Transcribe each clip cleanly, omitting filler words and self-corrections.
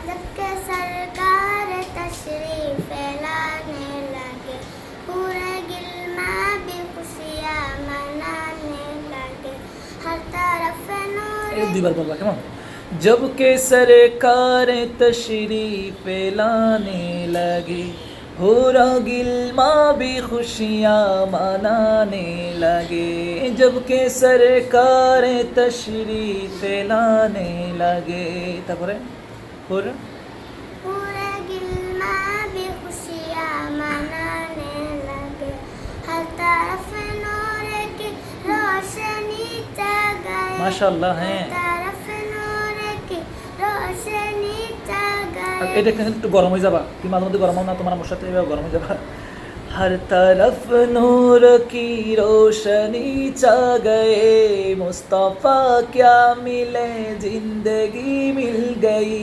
जब के सरकार तशरीफ लाने लगे, पूरे गिलमा भी खुशियाँ मनाने लगे, हर तरफ नूर। এই দুইবার বলবা কেমন? जब के सरकार तशरीफ लाने लगे, होरा गिलमा भी खुशियाँ मनाने लगे। जब के सरकार तशरीफ लाने लगे, তারপরে होरा पूरे गिलमा भी खुशियाँ मनाने लगे, हर तरफ नूर की रोशनी छा गई, माशाल्लाह हर हैं। तरफ नूर की रोशनी छा আর गई। এটা কিন্তু একটু গরম হয়ে যাবা, তুমি মাঝে মধ্যে গরম হও না, তোমার আমার সাথে এভাবে গরম হয়ে যাবা। हर तरफ नूर की रोशनी छा गए, मुस्तफ़ा क्या मिले जिंदगी मिल गई।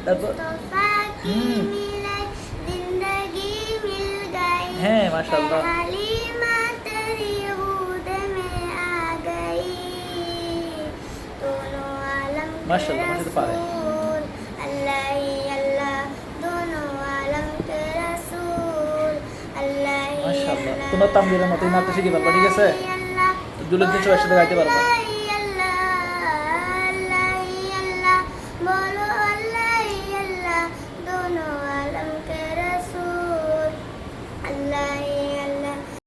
তারপর मुस्तफा की मिले जिंदगी मिल गई, हैं, माशाल्लाह। ऐ हलीमा तेरी गोद में आ गई, दोनों आलम के माशाल्लाह, मुझे तो पा रहे हैं। रसूल, अल्लाह ही अल्लाह, दोनों आलम के रसूल, अल्लाह ही माशाल्लाह, अल्लाह, তোমরা তানভীরের মতোই নাচতে শিখে পারবা, ঠিক আছে? अल्लाহ, দুলের দিন সবার সাথে গাইতে পারবা।